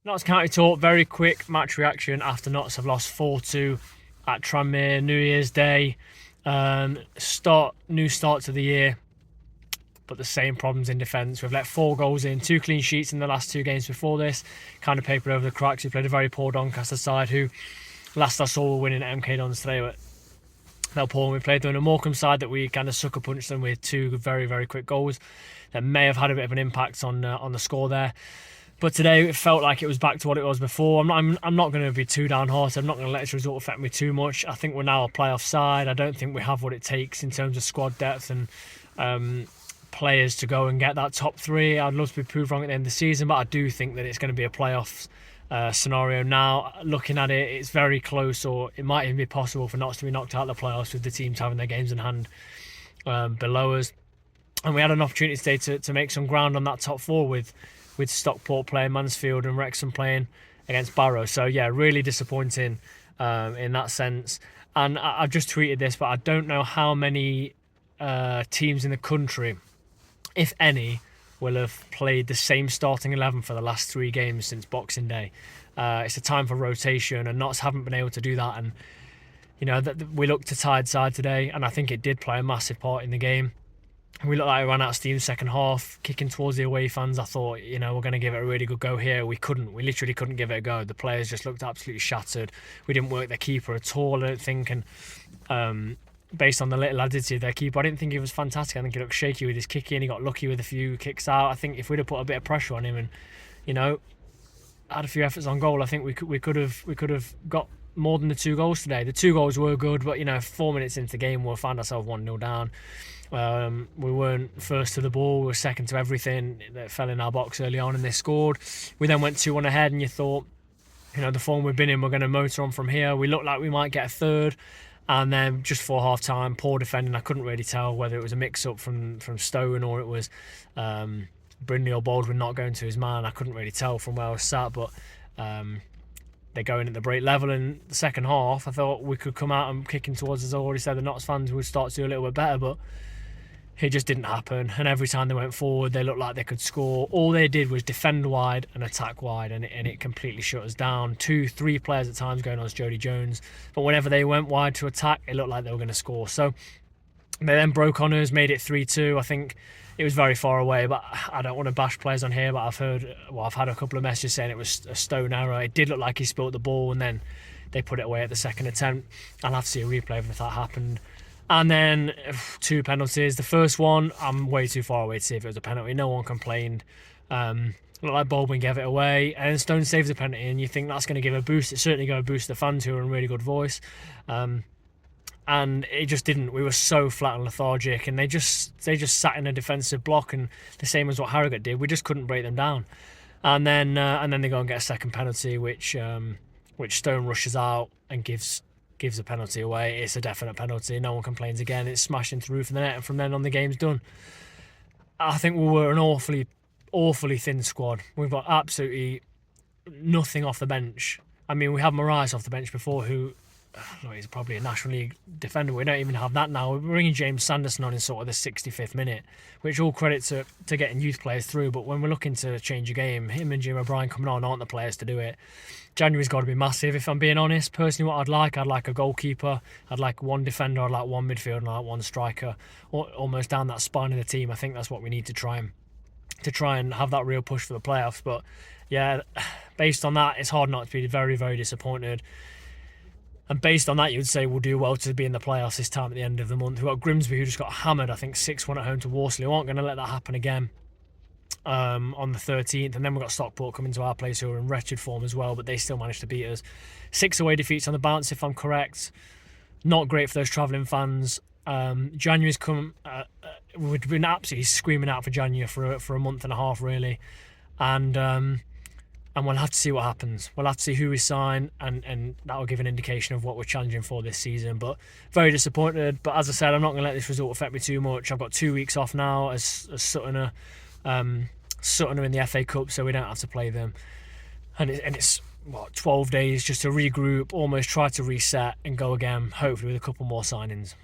Notts County talk, very quick match reaction after Notts have lost 4-2 at Tranmere New Year's Day. New start to the year, but the same problems in defence. We've let 4 goals in, 2 clean sheets in the last 2 games before this. Kind of papered over the cracks. We played a very poor Doncaster side who last I saw were winning at MK Dons today, but they're poor. We played them in a Morecambe side that we kind of sucker punched them with 2 very, very quick goals that may have had a bit of an impact on the score there. But today it felt like it was back to what it was before. I'm not going to be too downhearted. I'm not going to let this result affect me too much. I think we're now a playoff side. I don't think we have what it takes in terms of squad depth and players to go and get that top 3. I'd love to be proved wrong at the end of the season, but I do think that it's going to be a playoffs scenario now. Looking at it, it's very close, or it might even be possible for Notts to be knocked out of the playoffs with the teams having their games in hand below us. And we had an opportunity today to make some ground on that top 4 with Stockport playing Mansfield and Wrexham playing against Barrow. So yeah, really disappointing in that sense. And I've just tweeted this, but I don't know how many teams in the country, if any, will have played the same starting 11 for the last 3 games since Boxing Day. It's a time for rotation, and Notts haven't been able to do that. And we looked to Tyneside today, and I think it did play a massive part in the game. We looked like we ran out of steam second half, kicking towards the away fans. I thought, we're going to give it a really good go here. We couldn't. We literally couldn't give it a go. The players just looked absolutely shattered. We didn't work their keeper at all, I don't think. And based on the little I did see their keeper, I didn't think he was fantastic. I think he looked shaky with his kicking. He got lucky with a few kicks out. I think if we'd have put a bit of pressure on him and, had a few efforts on goal, I think we could have got more than the 2 goals today. The 2 goals were good, but 4 minutes into the game, we found ourselves 1-0 down. We weren't first to the ball, we were second to everything that fell in our box early on, and they scored. We then went 2-1 ahead, and you thought, the form we've been in, we're going to motor on from here. We looked like we might get a third, and then just for half time, poor defending. I couldn't really tell whether it was a mix up from Stone or it was Brindley or Baldwin not going to his man. I couldn't really tell from where I was sat, but they're going at the break level. In the second half, I thought we could come out and kicking towards, as I already said, the Notts fans would start to do a little bit better, but it just didn't happen. And every time they went forward, they looked like they could score. All they did was defend wide and attack wide, and it completely shut us down. 2-3 players at times going on as Jody Jones, but whenever they went wide to attack, it looked like they were going to score. So they then broke on us, made it 3-2. I think it was very far away, but I don't want to bash players on here, but I've had a couple of messages saying it was a Stone error. It did look like he spilt the ball, and then they put it away at the second attempt. I'll have to see a replay of if that happened. And then 2 penalties. The first one, I'm way too far away to see if it was a penalty. No one complained. Looked like Baldwin gave it away, and Stone saves the penalty, and you think that's going to give a boost. It's certainly going to boost the fans who are in really good voice. And it just didn't. We were so flat and lethargic, and they just sat in a defensive block, and the same as what Harrogate did. We just couldn't break them down. And then they go and get a second penalty, which Stone rushes out and gives a penalty away. It's a definite penalty. No one complains again. It's smashed into the roof of the net, and from then on the game's done. I think we were an awfully thin squad. We've got absolutely nothing off the bench. I mean, we had Marais off the bench before, who he's probably a National League defender. We don't even have that now. We're bringing James Sanderson on in sort of the 65th minute, which all credit to getting youth players through. But when we're looking to change a game, him and Jim O'Brien coming on aren't the players to do it. January's got to be massive, if I'm being honest. Personally, what I'd like a goalkeeper, I'd like 1 defender, I'd like 1 midfielder, and I'd like 1 striker, almost down that spine of the team. I think that's what we need to try and have that real push for the playoffs. But yeah, based on that, it's hard not to be very, very disappointed. And based on that, you would say we'll do well to be in the playoffs this time at the end of the month. We've got Grimsby, who just got hammered, I think 6-1 at home to Worsley. We aren't going to let that happen again on the 13th. And then we've got Stockport coming to our place, who are in wretched form as well, but they still managed to beat us. 6 away defeats on the bounce, if I'm correct. Not great for those travelling fans. January's come. We've been absolutely screaming out for January for a month and a half, really. And we'll have to see what happens. We'll have to see who we sign, and that will give an indication of what we're challenging for this season. But very disappointed. But as I said, I'm not going to let this result affect me too much. I've got 2 weeks off now as Sutton are in the FA Cup, so we don't have to play them. And it's 12 days just to regroup, almost try to reset and go again, hopefully with a couple more signings.